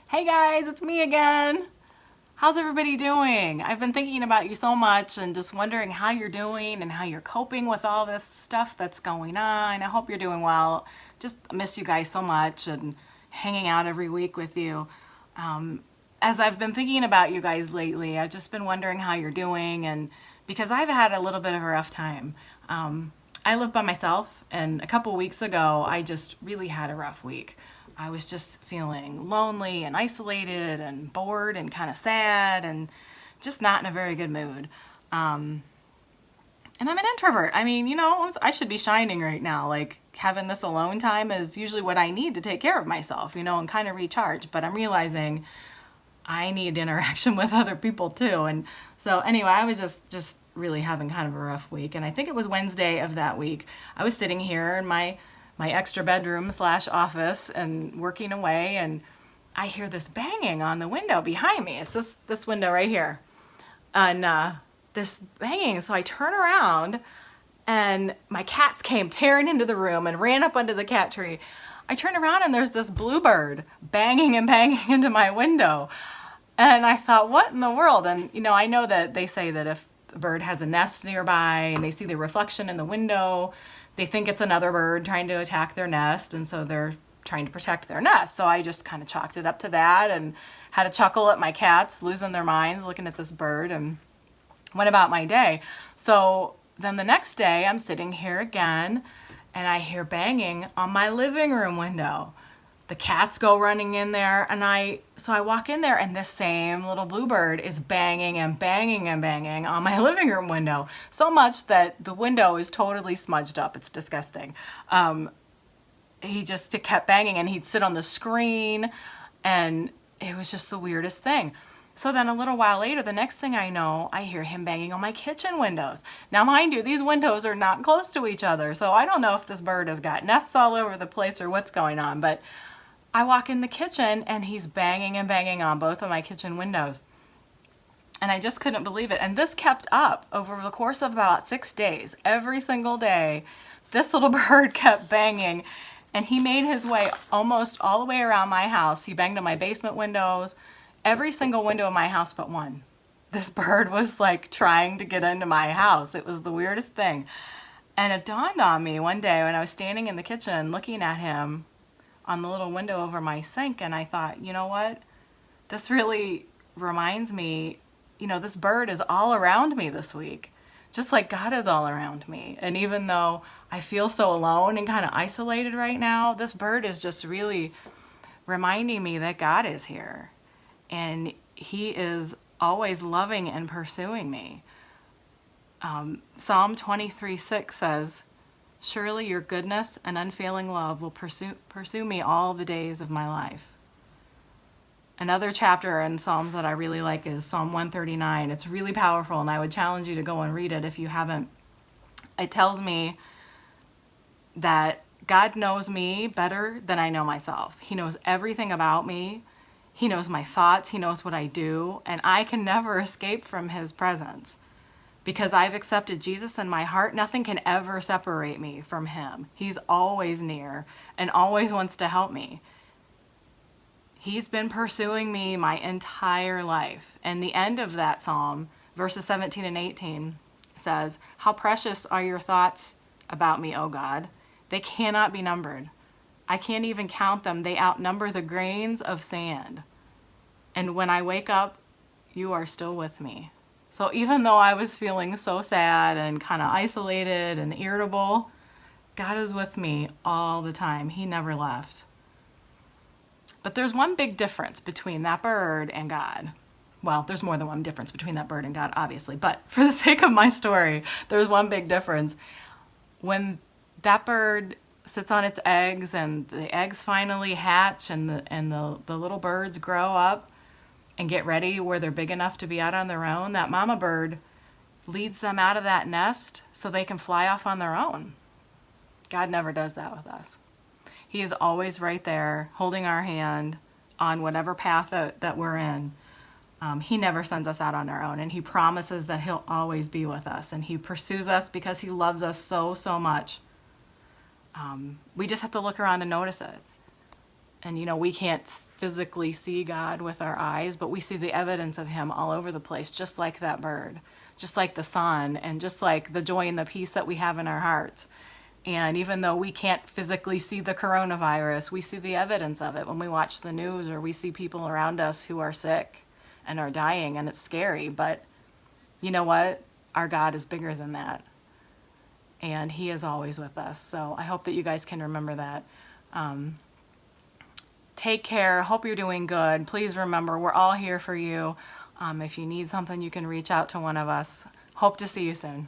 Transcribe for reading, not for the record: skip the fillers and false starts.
Hey guys, it's me again. How's everybody doing? I've been thinking about you so much and just wondering how you're doing and how you're coping with all this stuff that's going on. I hope you're doing well. Just miss you guys so much and hanging out every week with you. As I've been thinking about you guys lately, I've just been wondering how you're doing, and because I've had a little bit of a rough time. I live by myself, and a couple weeks ago, I just really had a rough week. I was just feeling lonely and isolated and bored and kind of sad and just not in a very good mood. And I'm an introvert. I mean, I should be shining right now. Like, having this alone time is usually what I need to take care of myself, and kind of recharge. But I'm realizing I need interaction with other people too. And so anyway, I was just really having kind of a rough week. And I think it was Wednesday of that week. I was sitting here in my extra bedroom slash office and working away, and I hear this banging on the window behind me. It's this window right here. And this banging. So I turn around, and my cats came tearing into the room and ran up under the cat tree. I turn around, and there's this bluebird banging and banging into my window. And I thought, what in the world? And, I know that they say that if a bird has a nest nearby and they see the reflection in the window, they think it's another bird trying to attack their nest. And so they're trying to protect their nest. So I just kind of chalked it up to that and had a chuckle at my cats losing their minds looking at this bird, and went about my day. So then the next day, I'm sitting here again, and I hear banging on my living room window. The cats go running in there, and I walk in there, and this same little bluebird is banging and banging and banging on my living room window, so much that the window is totally smudged up. It's disgusting. He just kept banging, and he'd sit on the screen, and it was just the weirdest thing. So then a little while later, the next thing I know, I hear him banging on my kitchen windows. Now, mind you, these windows are not close to each other, so I don't know if this bird has got nests all over the place or what's going on, but I walk in the kitchen, and he's banging and banging on both of my kitchen windows. And I just couldn't believe it. And this kept up over the course of about 6 days. Every single day, this little bird kept banging, and he made his way almost all the way around my house. He banged on my basement windows, every single window in my house but one. This bird was like trying to get into my house. It was the weirdest thing. And it dawned on me one day when I was standing in the kitchen looking at him on the little window over my sink, and I thought, you know what? This really reminds me, this bird is all around me this week, just like God is all around me. And even though I feel so alone and kind of isolated right now, this bird is just really reminding me that God is here, and He is always loving and pursuing me. Psalm 23:6 says, "Surely your goodness and unfailing love will pursue me all the days of my life." Another chapter in Psalms that I really like is Psalm 139. It's really powerful, and I would challenge you to go and read it if you haven't. It tells me that God knows me better than I know myself. He knows everything about me. He knows my thoughts. He knows what I do, and I can never escape from His presence. Because I've accepted Jesus in my heart, nothing can ever separate me from Him. He's always near and always wants to help me. He's been pursuing me my entire life. And the end of that psalm, verses 17 and 18, says, "How precious are your thoughts about me, O God. They cannot be numbered. I can't even count them. They outnumber the grains of sand. And when I wake up, you are still with me." So even though I was feeling so sad and kind of isolated and irritable, God is with me all the time. He never left. But there's one big difference between that bird and God. Well, there's more than one difference between that bird and God, obviously. But for the sake of my story, there's one big difference. When that bird sits on its eggs and the eggs finally hatch and the little birds grow up and get ready where they're big enough to be out on their own, that mama bird leads them out of that nest so they can fly off on their own. God never does that with us. He is always right there holding our hand on whatever path that we're in. He never sends us out on our own, and He promises that He'll always be with us, and He pursues us because He loves us so, so much. We just have to look around and notice it. And, we can't physically see God with our eyes, but we see the evidence of him all over the place, just like that bird, just like the sun, and just like the joy and the peace that we have in our hearts. And even though we can't physically see the coronavirus, we see the evidence of it when we watch the news or we see people around us who are sick and are dying, and it's scary. But you know what? Our God is bigger than that. And he is always with us. So I hope that you guys can remember that. Take care. Hope you're doing good. Please remember, we're all here for you. If you need something, you can reach out to one of us. Hope to see you soon.